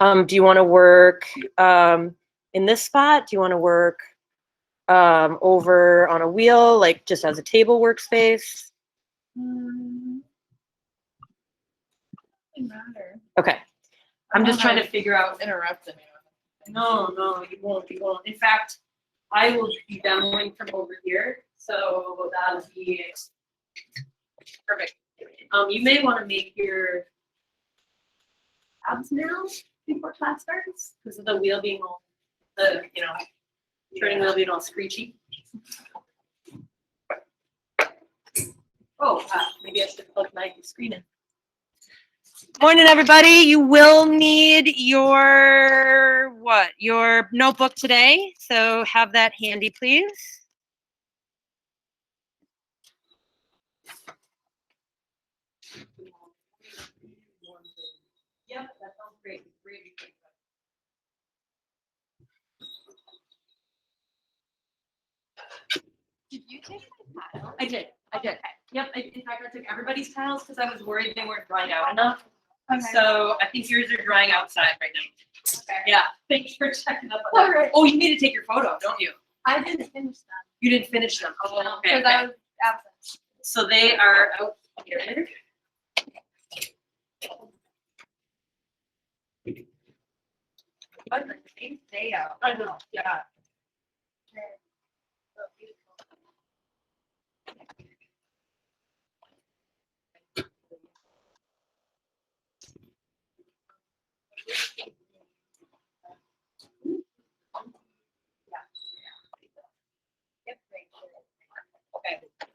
Do you want to work in this spot? Do you want to work over on a wheel, like just as a table workspace? Doesn't matter. Okay. I'm just trying to figure out. Interrupt them. No, you won't. You won't. In fact, I will be demoing from over here, so that'll be perfect. You may want to make your abs now before class starts because of the wheel being all turning wheel being all screechy. Oh, maybe I should plug my screen in. Morning, everybody. You will need your notebook today. So have that handy, please. Yep, that sounds great. Did you take my tile? I did. Yep. In fact, I took everybody's tiles because I was worried they weren't drying out enough. Okay. So I think yours are drying outside right now. Okay. Yeah. Thanks for checking up on that. Alright. Oh, you need to take your photo, don't you? I didn't finish them You didn't finish them. Oh, okay. because I was absent. So they are out here. But the same day out. I know. Yeah. Okay.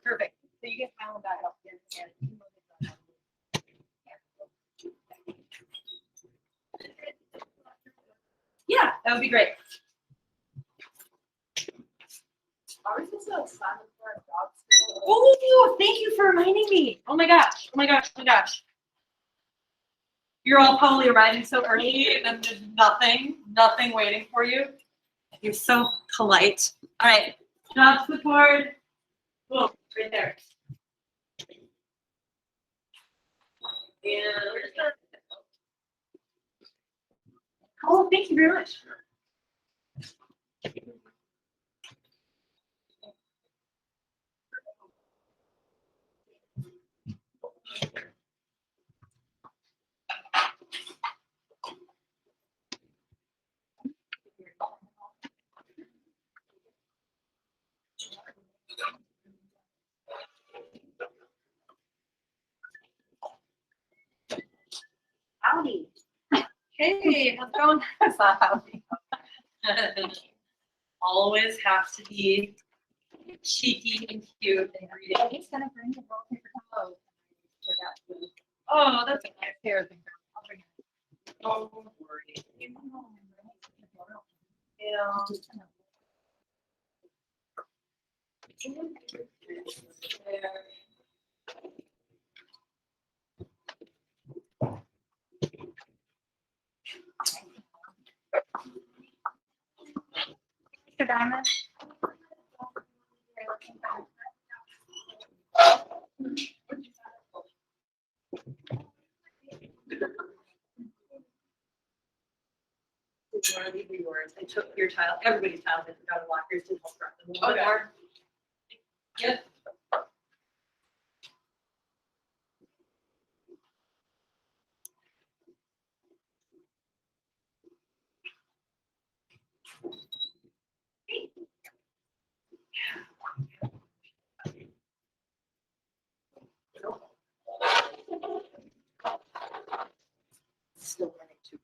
Perfect. So you get found out. Yeah, that would be great. Are we supposed to sign up for a job? Oh, thank you for reminding me. Oh my gosh. You're all probably arriving so early and then there's nothing waiting for you. You're so polite. All right, job support. Boom, right there. And where's the? Oh, thank you very much. Howdy. Hey, how's it going? That's not howdy. Always have to be cheeky and cute and greedy. I'm just gonna bring the roll paper towel. Oh, that's Okay. Here, I'll bring it. oh, don't worry. Yeah. Mr. Diamond. One of these are yours. I took your tile, everybody's tiles. I took out of lockers to help wrap them a little bit Okay. more. Yep. Still running too.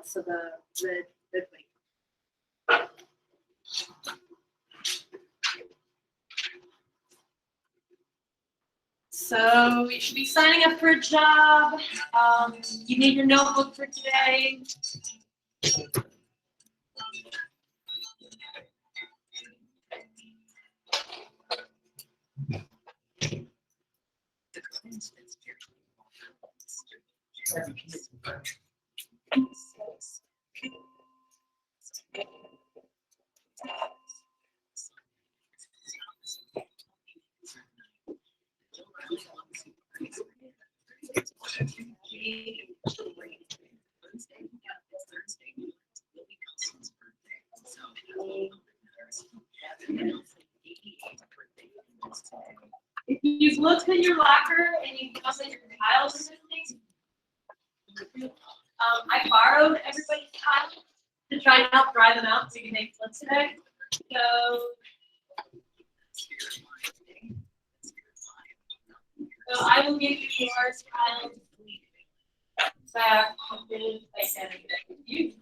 So the red wing. So you should be signing up for a job. You need your notebook for today. If you've looked in your locker and you notice that your tiles are missing, I borrowed everybody's tiles to try and help dry them out so you can make flips today. So I will give you your tiles back with you.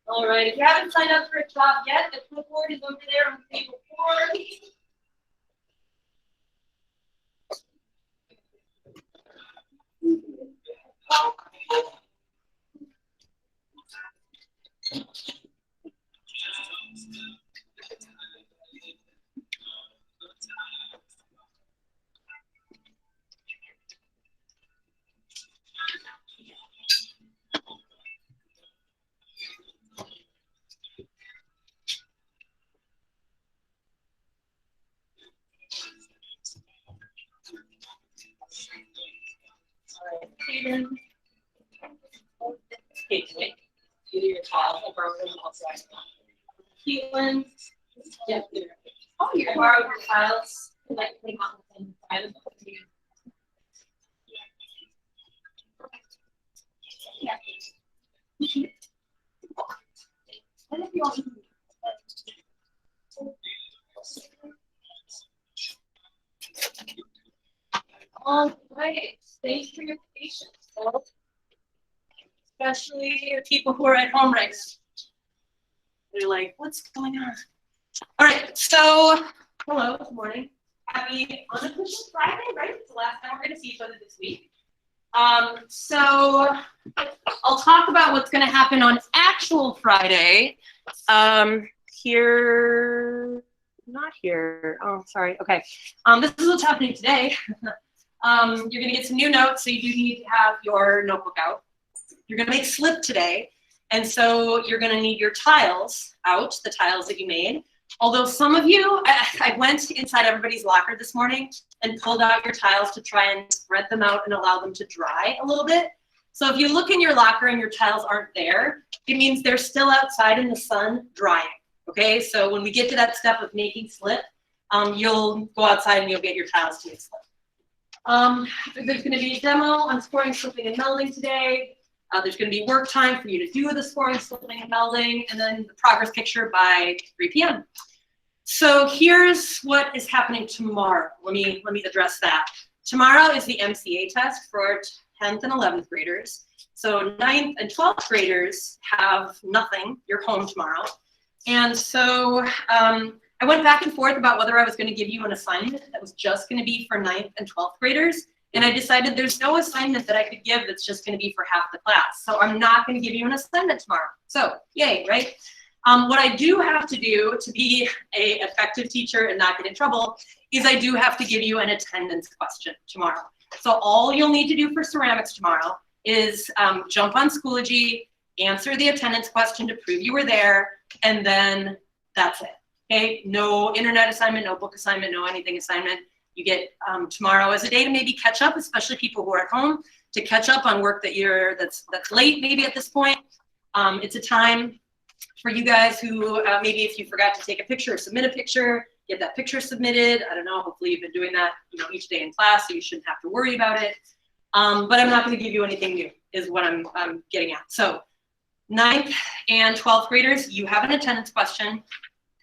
All right, if you haven't signed up for a job yet, the clipboard is over there on table 4. Caitlin, yeah. Oh, you borrowed your tiles. Like putting on the side of them. Yeah. And if you want. All right. Thanks for your patience, folks. Especially people who are at home right now. They're like, what's going on? All right, so hello, good morning. Happy unofficial Friday, right? It's the last time we're going to see each other this week. So I'll talk about what's going to happen on actual Friday. Here, not here. Oh, sorry. Okay. This is what's happening today. You're going to get some new notes, so you do need to have your notebook out. You're going to make slip today, and so you're going to need your tiles out, the tiles that you made. Although some of you, I went inside everybody's locker this morning and pulled out your tiles to try and spread them out and allow them to dry a little bit. So if you look in your locker and your tiles aren't there, it means they're still outside in the sun drying, okay? So when we get to that step of making slip, you'll go outside and you'll get your tiles to make slip. There's going to be a demo on scoring, slipping, and melding today. There's going to be work time for you to do the scoring, slipping, and melding, and then the progress picture by 3 p.m. So here's what is happening tomorrow. Let me address that. Tomorrow is the MCA test for 10th and 11th graders. So 9th and 12th graders have nothing. You're home tomorrow. And so I went back and forth about whether I was going to give you an assignment that was just going to be for 9th and 12th graders. And I decided there's no assignment that I could give that's just going to be for half the class. So I'm not going to give you an assignment tomorrow. So yay, right? What I do have to do to be an effective teacher and not get in trouble is I do have to give you an attendance question tomorrow. So all you'll need to do for ceramics tomorrow is jump on Schoology, answer the attendance question to prove you were there, and then that's it. Okay, no internet assignment, no book assignment, no anything assignment. You get tomorrow as a day to maybe catch up, especially people who are at home, to catch up on work that that's late maybe at this point. It's a time for you guys who maybe if you forgot to take a picture or submit a picture, get that picture submitted. I don't know, hopefully you've been doing that each day in class, so you shouldn't have to worry about it. But I'm not going to give you anything new is what I'm getting at. So 9th and 12th graders, you have an attendance question.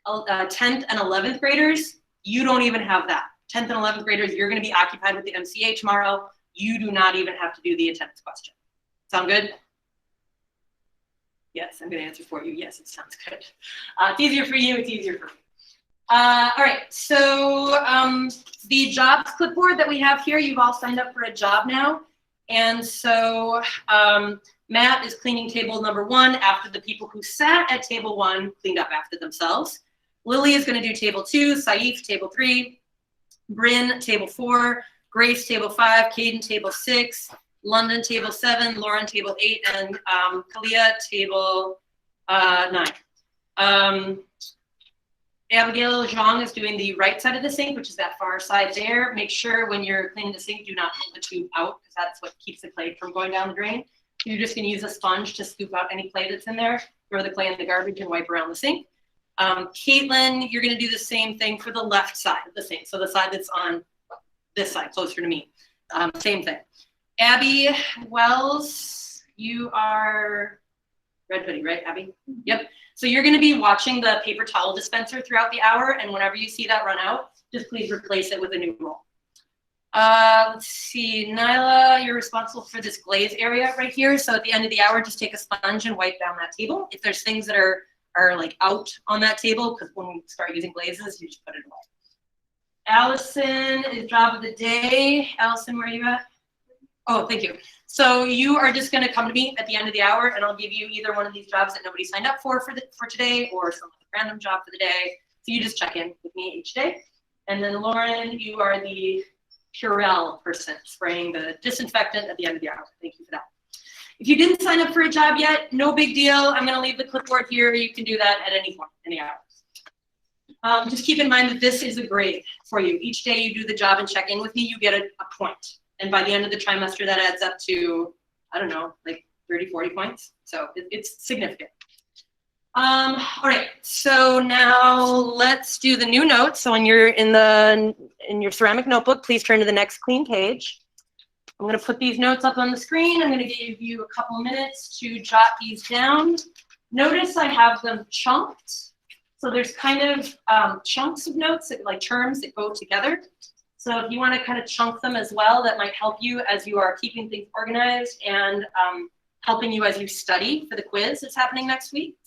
10th and 11th graders, you don't even have that. 10th and 11th graders, you're going to be occupied with the MCA tomorrow. You do not even have to do the attendance question. Sound good? Yes, I'm going to answer for you. Yes, it sounds good. It's easier for you. It's easier for me. All right, so the jobs clipboard that we have here, you've all signed up for a job now. And so Matt is cleaning table number 1 after the people who sat at table 1 cleaned up after themselves. Lily is going to do table 2, Saif table 3, Bryn table 4, Grace table 5, Caden table 6, London table 7, Lauren table 8, and Kalia table 9. Abigail Zhang is doing the right side of the sink, which is that far side there. Make sure when you're cleaning the sink, do not pull the tube out, because that's what keeps the clay from going down the drain. You're just going to use a sponge to scoop out any clay that's in there, throw the clay in the garbage, and wipe around the sink. Caitlin, you're going to do the same thing for the left side of the sink, so the side that's on this side, closer to me. Same thing. Abby Wells, you are red hoodie, right, Abby? Yep. So you're going to be watching the paper towel dispenser throughout the hour, and whenever you see that run out, just please replace it with a new roll. Let's see, Nyla, you're responsible for this glaze area right here. So at the end of the hour, just take a sponge and wipe down that table. If there's things that are like out on that table, because when we start using glazes, you just put it away. Allison is job of the day. Allison, where are you at? Oh, thank you. So you are just going to come to me at the end of the hour, and I'll give you either one of these jobs that nobody signed up for today, or some random job for the day. So you just check in with me each day. And then Lauren, you are the Purell person, spraying the disinfectant at the end of the hour. Thank you for that. If you didn't sign up for a job yet, no big deal. I'm going to leave the clipboard here. You can do that at any point, any hour. Just keep in mind that this is a grade for you. Each day you do the job and check in with me, you get a point. And by the end of the trimester, that adds up to, I don't know, like 30, 40 points. So it's significant. All right, so now let's do the new notes. So when you're in your ceramic notebook, please turn to the next clean page. I'm going to put these notes up on the screen. I'm going to give you a couple minutes to jot these down. Notice I have them chunked. So there's kind of chunks of notes, like terms that go together. So if you want to kind of chunk them as well, that might help you as you are keeping things organized and helping you as you study for the quiz that's happening next week.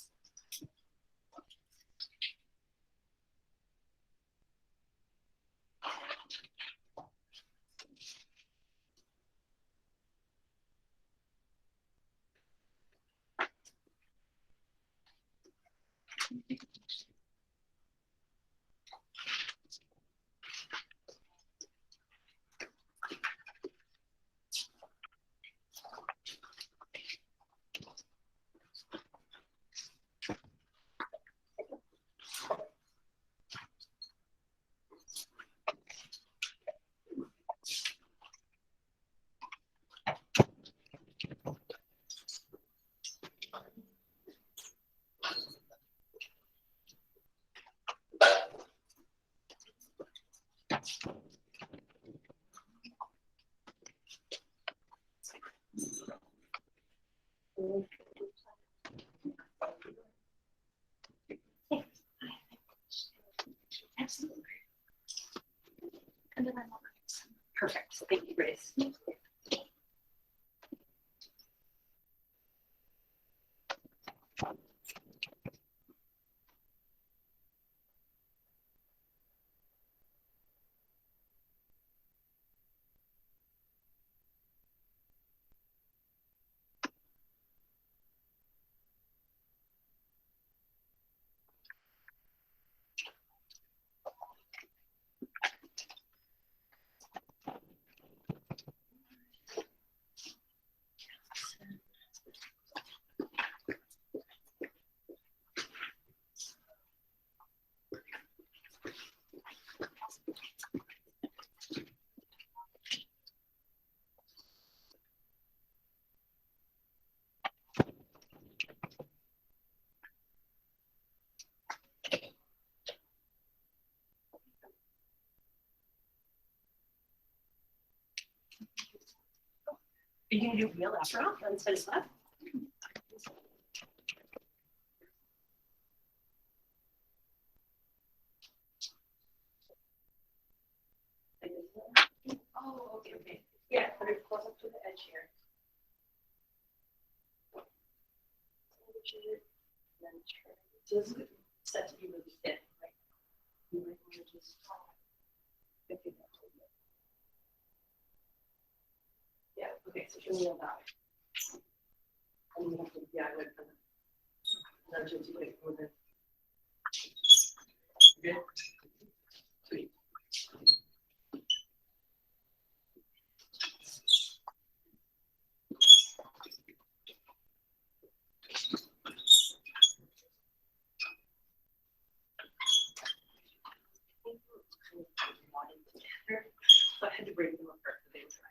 Absolutely. Perfect. Thank you, Grace. Are you going to do wheel after all instead of slab? Oh, okay, okay. Yeah, put it close up to the edge here. Then turn. So this is set to be really thin, right? You might want to just pick it up a little bit. Yeah, okay, so she'll kneel down. And you have to, yeah, I would nudge it to it with it. Good? Sweet. to break them apart. So they would dry.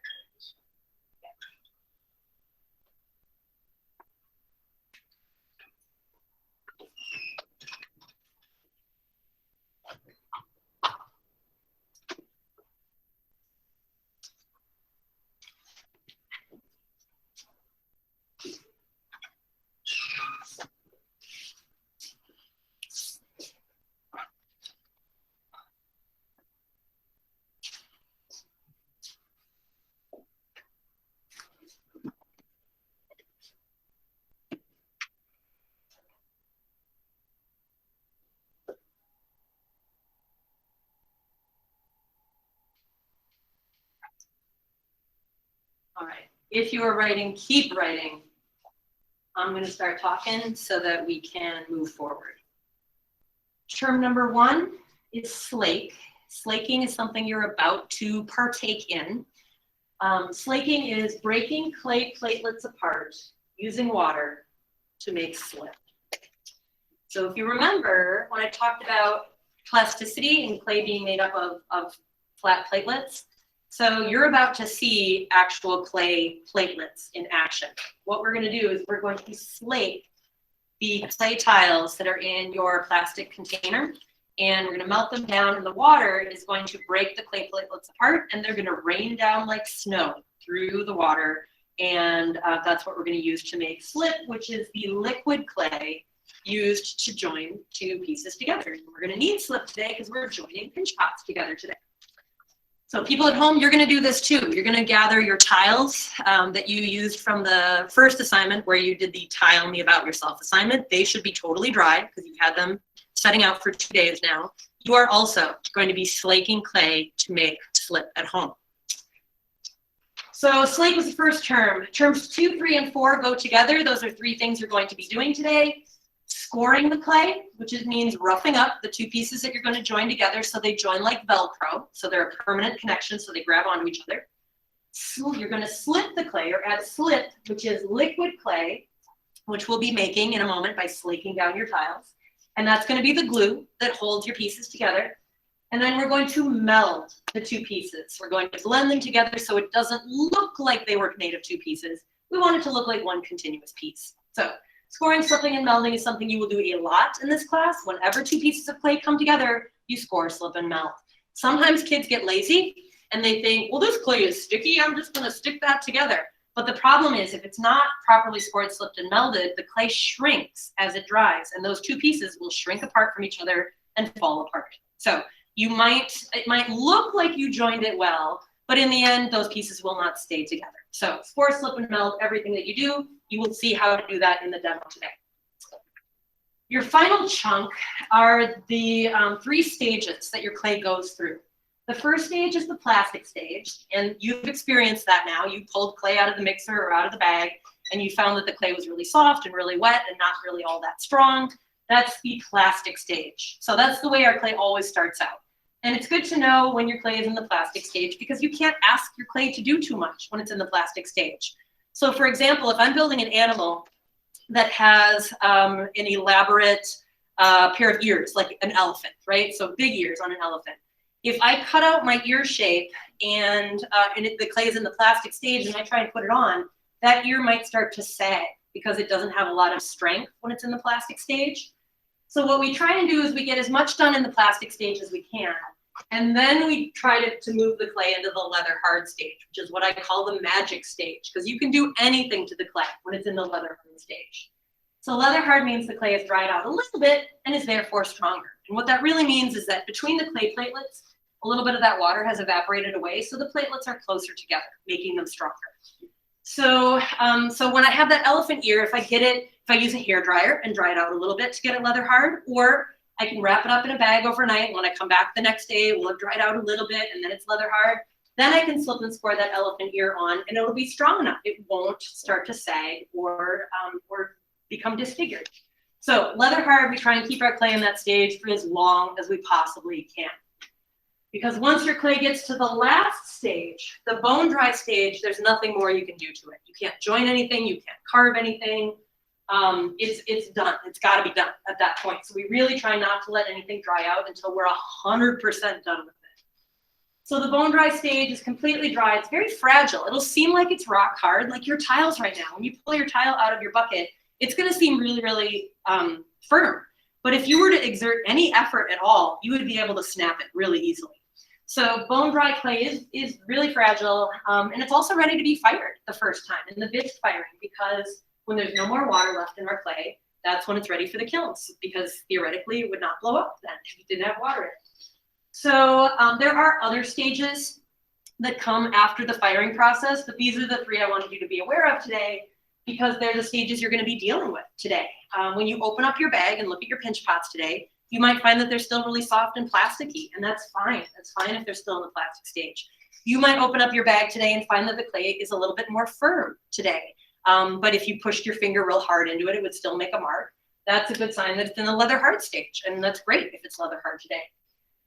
All right, if you are writing, keep writing. I'm going to start talking so that we can move forward. Term number 1 is slake. Slaking is something you're about to partake in. Slaking is breaking clay platelets apart using water to make slip. So if you remember when I talked about plasticity and clay being made up of flat platelets, so you're about to see actual clay platelets in action. What we're going to do is we're going to slake the clay tiles that are in your plastic container, and we're going to melt them down, and the water is going to break the clay platelets apart, and they're going to rain down like snow through the water, and that's what we're going to use to make slip, which is the liquid clay used to join two pieces together. And we're going to need slip today because we're joining pinch pots together today. So people at home, you're going to do this too. You're going to gather your tiles that you used from the first assignment where you did the Tile Me About Yourself assignment. They should be totally dry because you've had them setting out for 2 days now. You are also going to be slaking clay to make slip at home. So slake was the first term. Terms 2, 3, and 4 go together. Those are 3 things you're going to be doing today. Scoring the clay, which means roughing up the 2 pieces that you're going to join together so they join like Velcro, so they're a permanent connection, so they grab onto each other. So you're going to slip the clay or add slip, which is liquid clay, which we'll be making in a moment by slaking down your tiles. And that's going to be the glue that holds your pieces together. And then we're going to meld the 2 pieces. We're going to blend them together so it doesn't look like they were made of 2 pieces. We want it to look like one continuous piece. So scoring, slipping, and melding is something you will do a lot in this class. Whenever 2 pieces of clay come together, you score, slip, and meld. Sometimes kids get lazy and they think, well, this clay is sticky, I'm just going to stick that together. But the problem is if it's not properly scored, slipped, and melded, the clay shrinks as it dries, and those 2 pieces will shrink apart from each other and fall apart. So it might look like you joined it well, but in the end, those pieces will not stay together. So score, slip, and meld everything that you do. You will see how to do that in the demo today. Your final chunk are the 3 stages that your clay goes through. The first stage is the plastic stage, and you've experienced that now. You pulled clay out of the mixer or out of the bag, and you found that the clay was really soft and really wet and not really all that strong. That's the plastic stage. So that's the way our clay always starts out. And it's good to know when your clay is in the plastic stage because you can't ask your clay to do too much when it's in the plastic stage. So for example, if I'm building an animal that has an elaborate pair of ears, like an elephant, right? So big ears on an elephant. If I cut out my ear shape and the clay is in the plastic stage and I try and put it on, that ear might start to sag because it doesn't have a lot of strength when it's in the plastic stage. So what we try and do is we get as much done in the plastic stage as we can. And then we try to move the clay into the leather hard stage, which is what I call the magic stage, because you can do anything to the clay when it's in the leather hard stage. So leather hard means the clay is dried out a little bit and is therefore stronger. And what that really means is that between the clay platelets, a little bit of that water has evaporated away, so the platelets are closer together, making them stronger. So, when I have that elephant ear, if I use a hair dryer and dry it out a little bit to get it leather hard, or I can wrap it up in a bag overnight, and when I come back the next day, it will have dried out a little bit, and then it's leather hard. Then I can slip and score that elephant ear on, and it'll be strong enough. It won't start to sag or become disfigured. So leather hard, we try and keep our clay in that stage for as long as we possibly can. Because once your clay gets to the last stage, the bone dry stage, there's nothing more you can do to it. You can't join anything, you can't carve anything. It's done. It's got to be done at that point. So we really try not to let anything dry out until we're 100% done with it. So the bone dry stage is completely dry. It's very fragile. It'll seem like it's rock hard, like your tiles right now. When you pull your tile out of your bucket, it's gonna seem really, really firm. But if you were to exert any effort at all, you would be able to snap it really easily. So bone dry clay is really fragile, and it's also ready to be fired the first time in the bitch firing, because when there's no more water left in our clay, that's when it's ready for the kilns, because theoretically it would not blow up then if you didn't have water in it. So there are other stages that come after the firing process, but these are the three I wanted you to be aware of today, because they're the stages you're going to be dealing with today. When you open up your bag and look at your pinch pots today, you might find that they're still really soft and plasticky, and that's fine. That's fine if they're still in the plastic stage. You might open up your bag today and find that the clay is a little bit more firm today. But if you pushed your finger real hard into it, it would still make a mark. That's a good sign that it's in the leather hard stage, and that's great if it's leather hard today.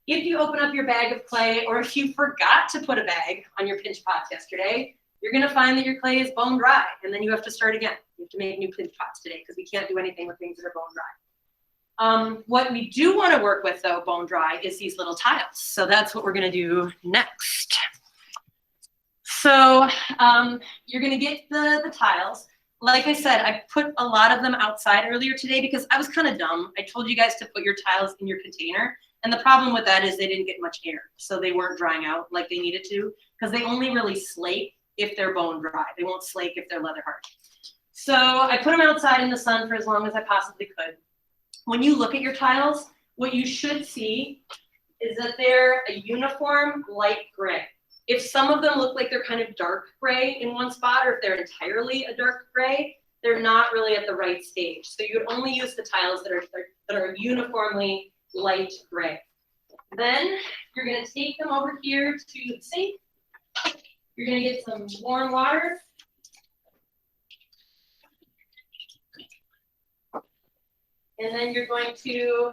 If you open up your bag of clay, or if you forgot to put a bag on your pinch pots yesterday, you're gonna find that your clay is bone dry, and then you have to start again. You have to make new pinch pots today, because we can't do anything with things that are bone dry. What we do want to work with, though, bone dry, is these little tiles. So that's what we're going to do next. So you're going to get the tiles. Like I said, I put a lot of them outside earlier today because I was kind of dumb. I told you guys to put your tiles in your container. And the problem with that is they didn't get much air. So they weren't drying out like they needed to, because they only really slake if they're bone dry. They won't slake if they're leather hard. So I put them outside in the sun for as long as I possibly could. When you look at your tiles, what you should see is that they're a uniform light gray. If some of them look like they're kind of dark gray in one spot, or if they're entirely a dark gray, they're not really at the right stage. So you would only use the tiles that are uniformly light gray. Then you're going to take them over here to the sink. You're going to get some warm water. And then you're going to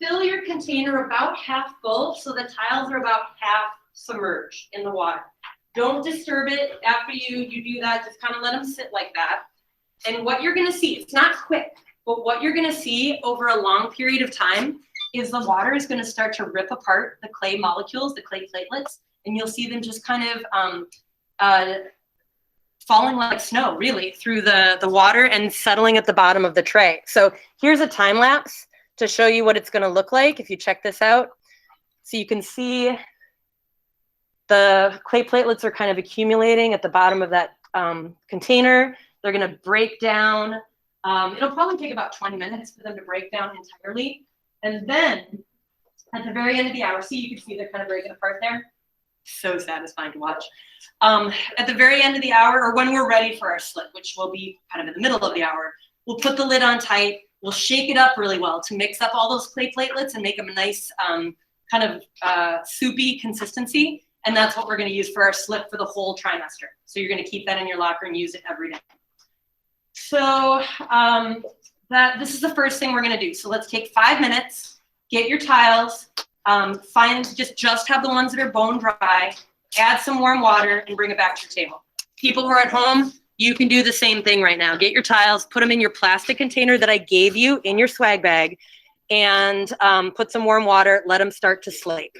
fill your container about half full, so the tiles are about half submerged in the water. Don't disturb it after you do that. Just kind of let them sit like that. And what you're going to see, it's not quick, but what you're going to see over a long period of time is the water is going to start to rip apart the clay molecules, the clay platelets, and you'll see them just kind of falling like snow, really, through the water and settling at the bottom of the tray. So here's a time lapse to show you what it's going to look like if you check this out. So you can see the clay platelets are kind of accumulating at the bottom of that container. They're going to break down. It'll probably take about 20 minutes for them to break down entirely. And then at the very end of the hour, see, you can see they're kind of breaking apart there. So satisfying to watch. At the very end of the hour, or when we're ready for our slip, which will be kind of in the middle of the hour, we'll put the lid on tight. We'll shake it up really well to mix up all those clay platelets and make them a nice kind of soupy consistency. And that's what we're going to use for our slip for the whole trimester. So you're going to keep that in your locker and use it every day. So this is the first thing we're going to do. So let's take 5 minutes, get your tiles, just have the ones that are bone dry, add some warm water, and bring it back to your table. People who are at home, you can do the same thing right now. Get your tiles, put them in your plastic container that I gave you in your swag bag, and put some warm water, let them start to slake.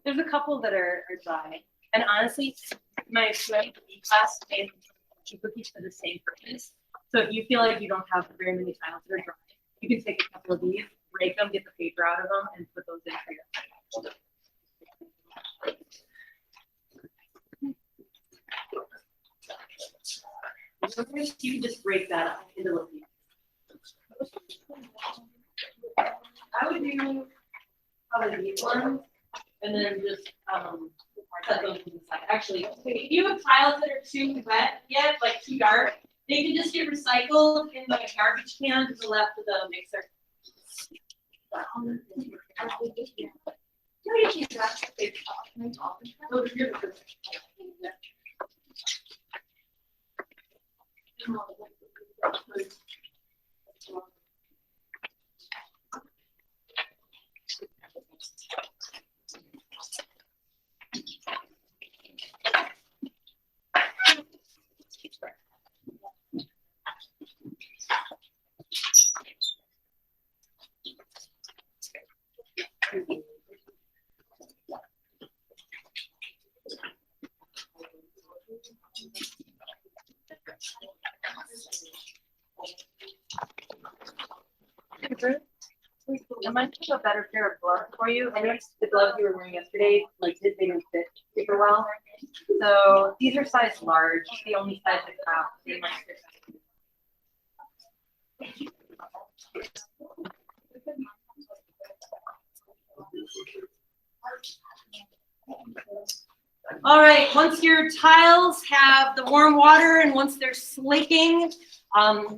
There's a couple that are dry. And honestly, my swim class made cookies for the same purpose. So if you feel like you don't have very many tiles that are dry, you can take a couple of these, break them, get the paper out of them, and put those in for your you just break that up into little pieces. I would do probably these ones, and then just cut those to the side. Actually, if you have tiles that are too wet yet, like too dark, they can just get recycled in the garbage can to the left of the mixer. I might have a better pair of gloves for you. I noticed the gloves you were wearing yesterday, like they didn't fit super well. So these are size large, the only size I have. They might fit. All right, once your tiles have the warm water and once they're slaking,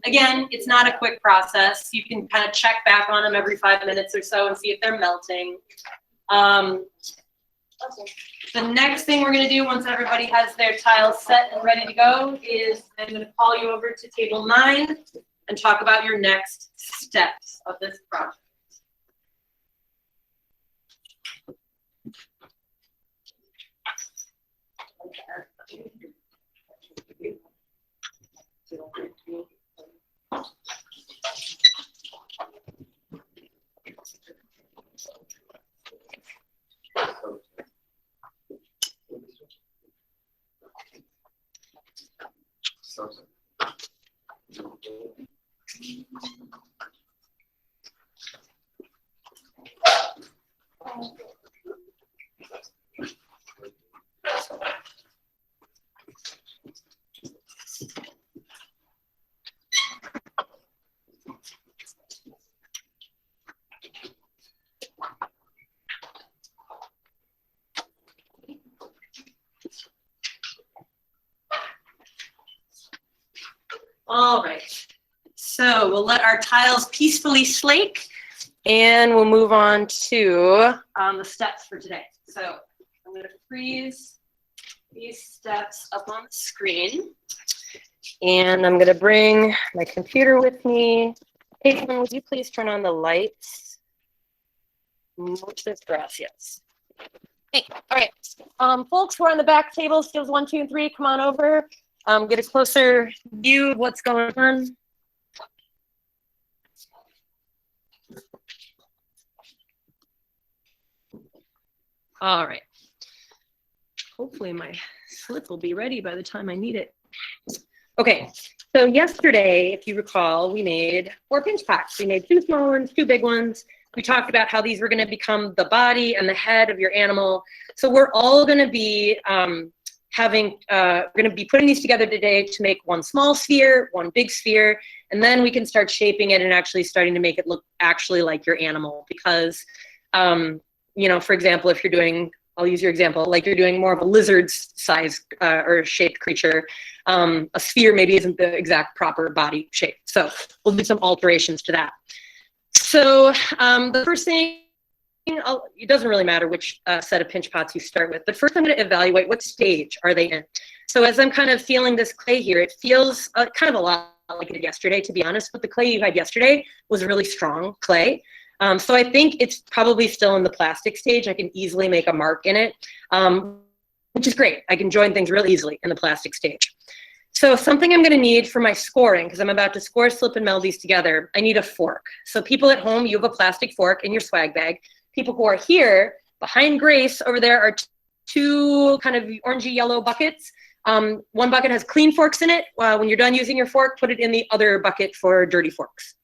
again, it's not a quick process. You can kind of check back on them every 5 minutes or so and see if they're melting. The next thing we're going to do once everybody has their tiles set and ready to go is I'm going to call you over to table 9 and talk about your next steps of this project. All right, so we'll let our tiles peacefully slake and we'll move on to the steps for today. So I'm going to freeze these steps up on the screen and I'm going to bring my computer with me. Caitlin, would you please turn on the lights? Muchas gracias. Hey, all right, folks, we're on the back table, skills 1, 2, and 3. Come on over. Get a closer view of what's going on. All right. Hopefully my slip will be ready by the time I need it. Okay, so yesterday, if you recall, we made 4 pinch pots. We made 2 small ones, 2 big ones. We talked about how these were going to become the body and the head of your animal. So we're all going to be we're going to be putting these together today to make 1 small sphere, 1 big sphere, and then we can start shaping it and actually starting to make it look actually like your animal. Because, you know, for example, if you're doing, I'll use your example, like you're doing more of a lizard size or shaped creature, a sphere maybe isn't the exact proper body shape. So we'll do some alterations to that. So the first thing, it doesn't really matter which set of pinch pots you start with, but first I'm going to evaluate what stage are they in. So as I'm kind of feeling this clay here, it feels kind of a lot like it did yesterday, to be honest, but the clay you had yesterday was really strong clay. So I think it's probably still in the plastic stage. I can easily make a mark in it, which is great. I can join things real easily in the plastic stage. So something I'm going to need for my scoring, because I'm about to score, slip, and meld these together, I need a fork. So people at home, you have a plastic fork in your swag bag. People who are here, behind Grace over there are 2 kind of orangey yellow buckets. 1 bucket has clean forks in it. When you're done using your fork, put it in the other bucket for dirty forks.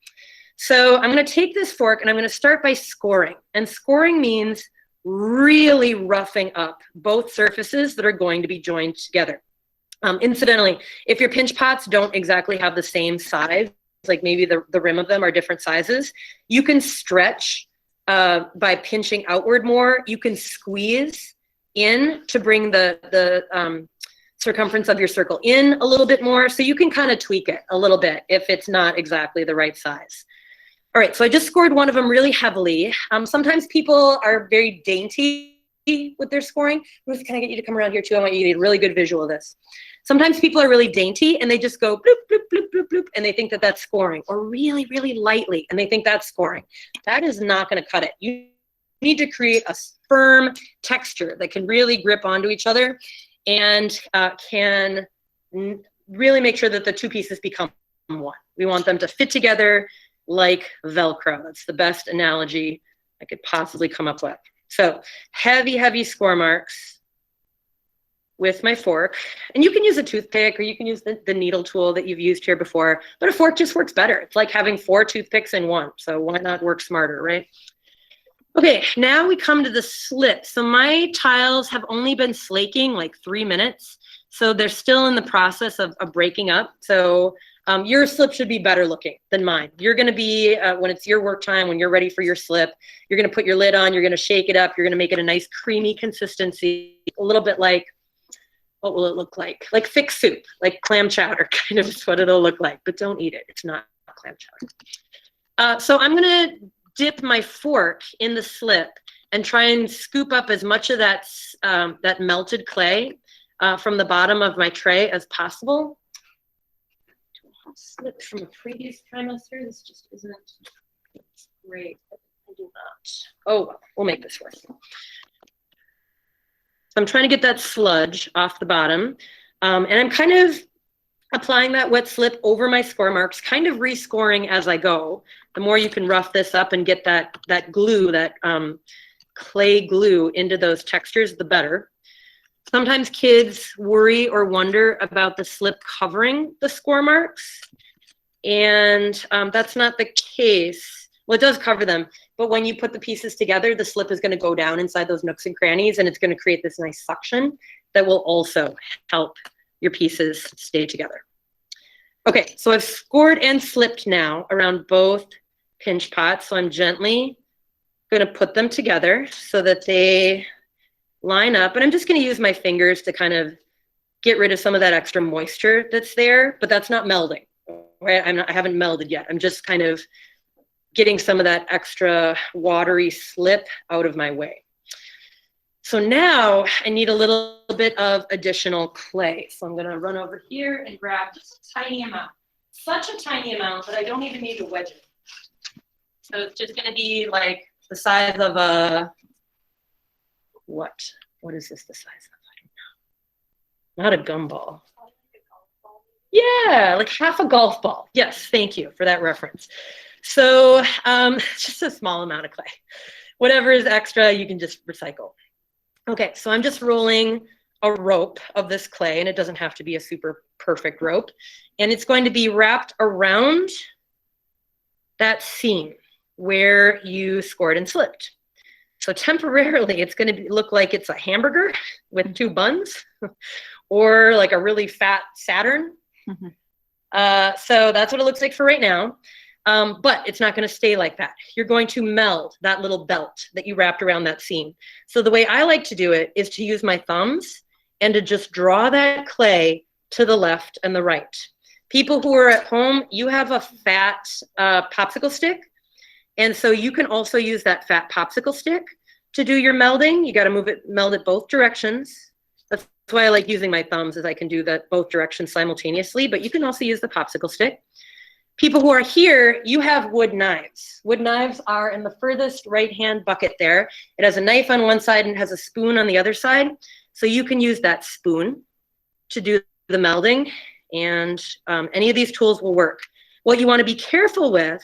So I'm going to take this fork and I'm going to start by scoring. And scoring means really roughing up both surfaces that are going to be joined together. Incidentally, if your pinch pots don't exactly have the same size, like maybe the rim of them are different sizes, you can stretch by pinching outward more. You can squeeze in to bring the circumference of your circle in a little bit more. So you can kind of tweak it a little bit if it's not exactly the right size. All right, so I just scored one of them really heavily. Sometimes people are very dainty with their scoring. Ruth, can I get you to come around here too? I want you to get a really good visual of this. Sometimes people are really dainty and they just go bloop, bloop, bloop, bloop, bloop, and they think that that's scoring, or really, really lightly, and they think that's scoring. That is not going to cut it. You need to create a firm texture that can really grip onto each other and can really make sure that the 2 pieces become 1. We want them to fit together like Velcro. That's the best analogy I could possibly come up with. So heavy, heavy score marks. with my fork. And you can use a toothpick or you can use the needle tool that you've used here before, but a fork just works better. It's like having 4 toothpicks in one. So why not work smarter, right? Okay, now we come to the slip. So my tiles have only been slaking like 3 minutes. So they're still in the process of breaking up. So your slip should be better looking than mine. You're gonna be, when it's your work time, when you're ready for your slip, you're gonna put your lid on, you're gonna shake it up, you're gonna make it a nice creamy consistency, a little bit like, what will it look like? Like thick soup, like clam chowder, kind of is what it'll look like, but don't eat it. It's not clam chowder. So I'm gonna dip my fork in the slip and try and scoop up as much of that, that melted clay from the bottom of my tray as possible. Slipped from a previous trimester. This just isn't great. I do not. Oh, well, we'll make this work. So I'm trying to get that sludge off the bottom. And I'm kind of applying that wet slip over my score marks, kind of rescoring as I go. The more you can rough this up and get that glue, that clay glue into those textures, the better. Sometimes kids worry or wonder about the slip covering the score marks, and that's not the case. Well, it does cover them, but when you put the pieces together, the slip is going to go down inside those nooks and crannies, and it's going to create this nice suction that will also help your pieces stay together. Okay, so I've scored and slipped now around both pinch pots, so I'm gently going to put them together so that they line up, and I'm just going to use my fingers to kind of get rid of some of that extra moisture that's there, but that's not melding, right? I haven't melded yet. I'm just kind of getting some of that extra watery slip out of my way. So now I need a little bit of additional clay. So I'm going to run over here and grab just a tiny amount, such a tiny amount that I don't even need to wedge it. So it's just going to be like the size of a, what is this the size of? I don't know. Not a gumball. Yeah, like half a golf ball. Yes, thank you for that reference. So just a small amount of clay. Whatever is extra, you can just recycle. Okay, so I'm just rolling a rope of this clay, and it doesn't have to be a super perfect rope. And it's going to be wrapped around that seam where you scored and slipped. So temporarily, it's going to look like it's a hamburger with 2 buns or like a really fat Saturn. So that's what it looks like for right now. But it's not going to stay like that. You're going to meld that little belt that you wrapped around that seam. So the way I like to do it is to use my thumbs and to just draw that clay to the left and the right. People who are at home, you have a fat popsicle stick. And so you can also use that fat popsicle stick to do your melding. You got to meld it both directions. That's why I like using my thumbs, is I can do that both directions simultaneously, but you can also use the popsicle stick. People who are here, you have wood knives. Wood knives are in the furthest right-hand bucket there. It has a knife on one side and has a spoon on the other side. So you can use that spoon to do the melding, and any of these tools will work. What you want to be careful with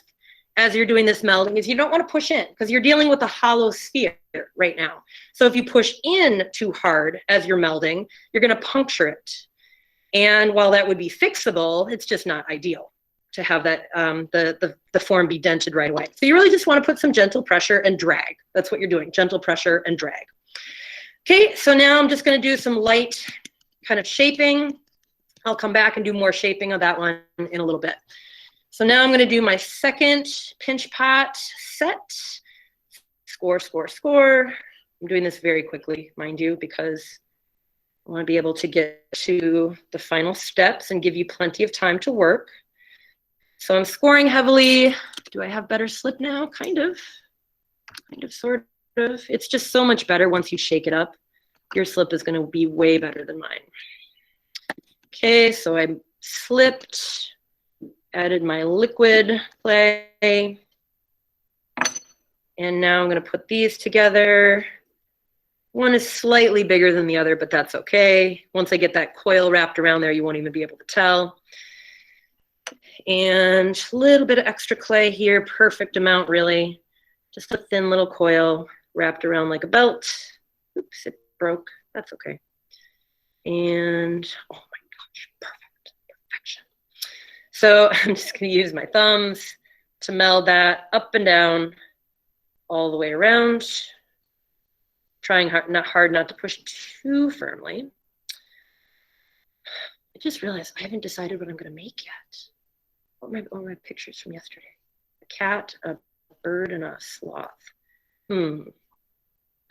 as you're doing this melding is you don't want to push in, because you're dealing with a hollow sphere right now. So if you push in too hard as you're melding, you're going to puncture it. And while that would be fixable, it's just not ideal to have that the form be dented right away. So you really just want to put some gentle pressure and drag. That's what you're doing, gentle pressure and drag. Okay, so now I'm just going to do some light kind of shaping. I'll come back and do more shaping of that one in a little bit. So now I'm going to do my second pinch pot set. Score, score, score. I'm doing this very quickly, mind you, because I want to be able to get to the final steps and give you plenty of time to work. So I'm scoring heavily. Do I have better slip now? Kind of, sort of. It's just so much better once you shake it up. Your slip is going to be way better than mine. Okay, so I slipped, added my liquid clay, and now I'm going to put these together. One is slightly bigger than the other, but that's okay. Once I get that coil wrapped around there, you won't even be able to tell. And a little bit of extra clay here, perfect amount really. Just a thin little coil wrapped around like a belt. Oops, it broke, that's okay. And oh my gosh, perfect, perfection. So I'm just gonna use my thumbs to meld that up and down all the way around. Trying hard not to push too firmly. I just realized I haven't decided what I'm gonna make yet. What are my pictures from yesterday? A cat, a bird, and a sloth. I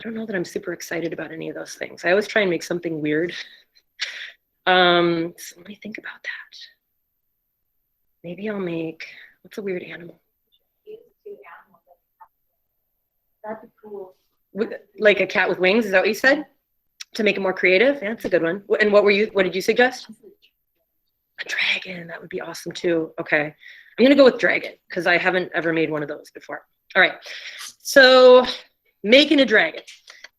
don't know that I'm super excited about any of those things. I always try and make something weird. So let me think about that. Maybe I'll make, what's a weird animal? That'd be cool. Like a cat with wings, is that what you said? To make it more creative? Yeah, that's a good one. And what did you suggest? A dragon, that would be awesome too. Okay, I'm gonna go with dragon because I haven't ever made one of those before. All right, so making a dragon.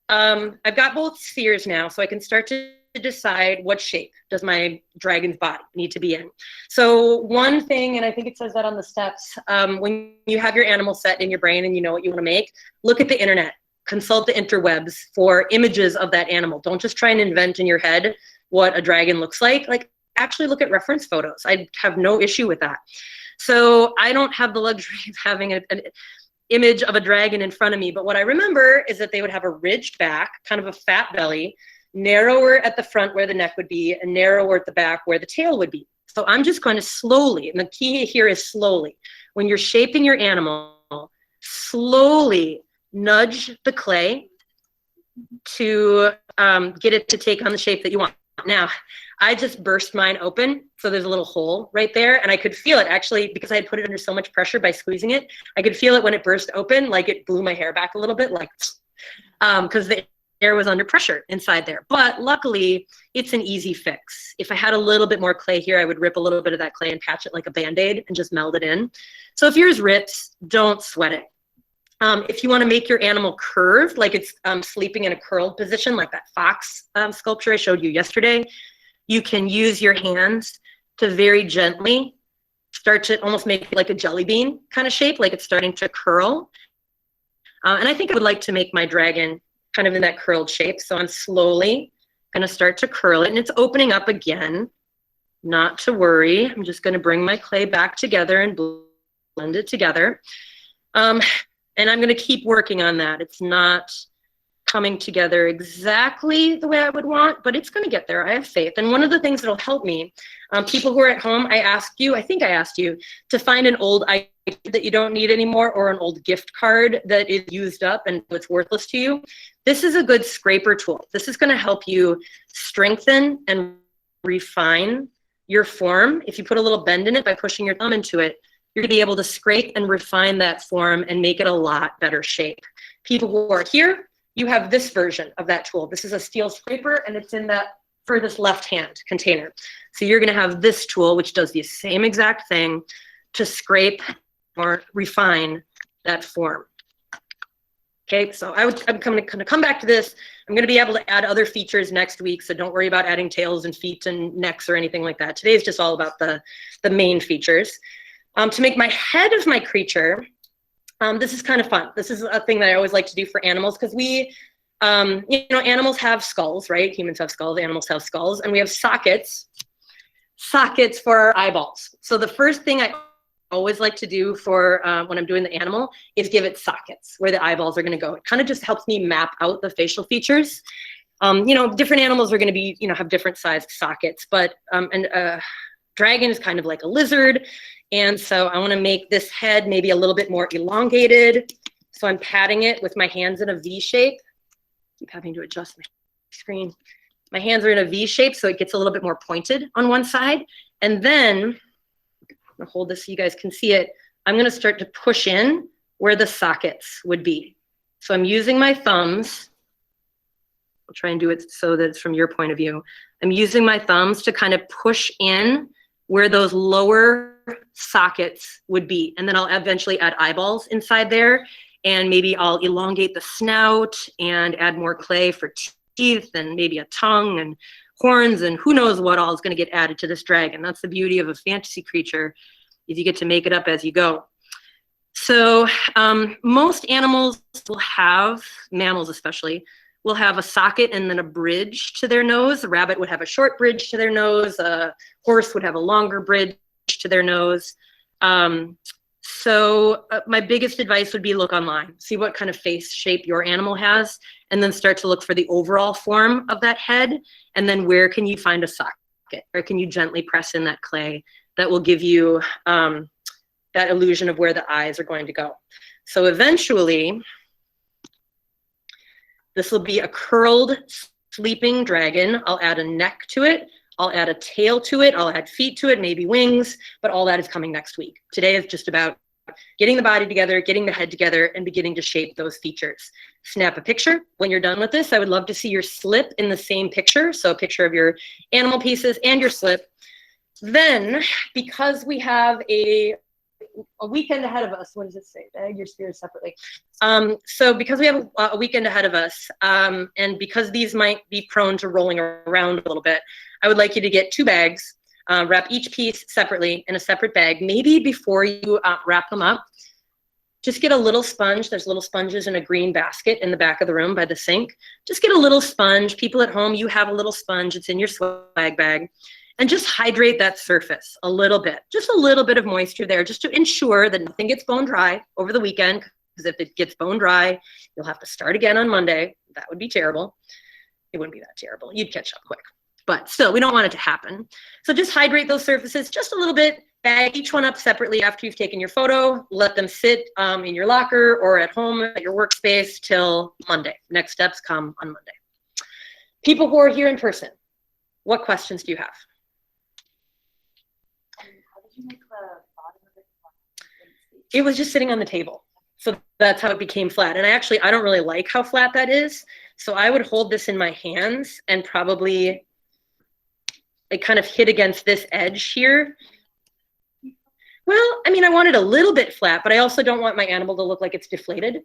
I've got both spheres now, so I can start to decide what shape does my dragon's body need to be in. So one thing, and I think it says that on the steps, when you have your animal set in your brain and you know what you want to make, look at the internet, consult the interwebs for images of that animal. Don't just try and invent in your head what a dragon looks like. Like, actually look at reference photos. I have no issue with that. So I don't have the luxury of having an image of a dragon in front of me, but what I remember is that they would have a ridged back, kind of a fat belly, narrower at the front where the neck would be, and narrower at the back where the tail would be. So I'm just going to slowly, and the key here is slowly. When you're shaping your animal, slowly nudge the clay to get it to take on the shape that you want. Now, I just burst mine open, so there's a little hole right there, and I could feel it actually because I had put it under so much pressure by squeezing it. I could feel it when it burst open, like it blew my hair back a little bit, like because the air was under pressure inside there. But luckily, it's an easy fix. If I had a little bit more clay here, I would rip a little bit of that clay and patch it like a Band-Aid and just meld it in. So if yours rips, don't sweat it. If you want to make your animal curved, like it's sleeping in a curled position, like that fox sculpture I showed you yesterday, you can use your hands to very gently start to almost make it like a jelly bean kind of shape, like it's starting to curl. And I think I would like to make my dragon kind of in that curled shape. So I'm slowly going to start to curl it, and it's opening up again. Not to worry. I'm just going to bring my clay back together and blend it together. And I'm going to keep working on that. It's not coming together exactly the way I would want, but it's going to get there. I have faith. And one of the things that'll help me, people who are at home, I think I asked you to find an old item that you don't need anymore, or an old gift card that is used up and it's worthless to you. This is a good scraper tool. This is going to help you strengthen and refine your form. If you put a little bend in it by pushing your thumb into it, you're going to be able to scrape and refine that form and make it a lot better shape. People who are here, you have this version of that tool. This is a steel scraper, and it's in that furthest left-hand container. So you're going to have this tool, which does the same exact thing to scrape or refine that form. Okay, so I'm going to come back to this. I'm going to be able to add other features next week, so don't worry about adding tails and feet and necks or anything like that. Today is just all about the main features. To make my head of my creature, this is kind of fun. This is a thing that I always like to do for animals, because we, animals have skulls, right? Humans have skulls, animals have skulls, and we have sockets for our eyeballs. So the first thing I always like to do for when I'm doing the animal is give it sockets where the eyeballs are going to go. It kind of just helps me map out the facial features. Different animals are going to be, have different sized sockets, but dragon is kind of like a lizard. And so I want to make this head maybe a little bit more elongated. So I'm patting it with my hands in a V shape. Keep having to adjust my screen. My hands are in a V shape, so it gets a little bit more pointed on one side. And then, I'm gonna hold this so you guys can see it. I'm gonna start to push in where the sockets would be. So I'm using my thumbs. I'll try and do it so that it's from your point of view. I'm using my thumbs to kind of push in where those lower sockets would be. And then I'll eventually add eyeballs inside there. And maybe I'll elongate the snout and add more clay for teeth and maybe a tongue and horns and who knows what all is going to get added to this dragon. That's the beauty of a fantasy creature, is you get to make it up as you go. So most animals will have, mammals especially, will have a socket and then a bridge to their nose. A rabbit would have a short bridge to their nose. A horse would have a longer bridge to their nose. So my biggest advice would be look online, see what kind of face shape your animal has, and then start to look for the overall form of that head. And then where can you find a socket, or can you gently press in that clay that will give you that illusion of where the eyes are going to go. So eventually, this will be a curled sleeping dragon. I'll add a neck to it. I'll add a tail to it. I'll add feet to it, maybe wings, but all that is coming next week. Today is just about getting the body together, getting the head together, and beginning to shape those features. Snap a picture. When you're done with this, I would love to see your slip in the same picture. So a picture of your animal pieces and your slip. Then, because we have a weekend ahead of us, what does it say? Bag your spears separately. So because we have a weekend ahead of us, and because these might be prone to rolling around a little bit, I would like you to get 2 bags, wrap each piece separately in a separate bag. Maybe before you wrap them up, just get a little sponge. There's little sponges in a green basket in the back of the room by the sink. Just get a little sponge. People at home, you have a little sponge. It's in your swag bag. And just hydrate that surface a little bit. Just a little bit of moisture there, just to ensure that nothing gets bone dry over the weekend. Because if it gets bone dry, you'll have to start again on Monday. That would be terrible. It wouldn't be that terrible. You'd catch up quick. But still, we don't want it to happen. So just hydrate those surfaces just a little bit. Bag each one up separately after you've taken your photo. Let them sit in your locker or at home at your workspace till Monday. Next steps come on Monday. People who are here in person, what questions do you have? It was just sitting on the table. So that's how it became flat. And I don't really like how flat that is. So I would hold this in my hands and probably it kind of hit against this edge here. Well, I mean, I want it a little bit flat, but I also don't want my animal to look like it's deflated.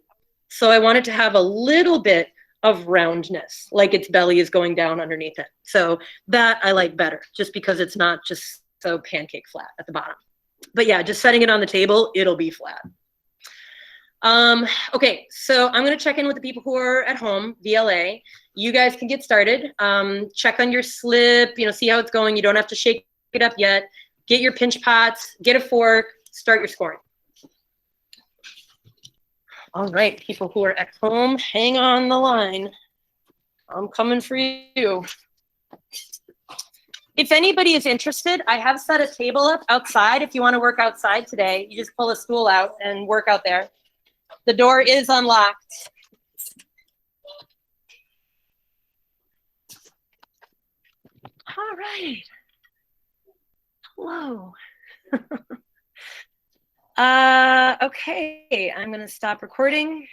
So I want it to have a little bit of roundness, like its belly is going down underneath it. So that I like better, just because it's not just so pancake flat at the bottom. But yeah, just setting it on the table, it'll be flat. Okay, so I'm gonna check in with the people who are at home, VLA. You guys can get started. Check on your slip, see how it's going. You don't have to shake it up yet. Get your pinch pots, get a fork, start your scoring. All right, people who are at home, hang on the line. I'm coming for you. If anybody is interested, I have set a table up outside. If you want to work outside today, you just pull a stool out and work out there. The door is unlocked. All right. Hello. Okay, I'm going to stop recording.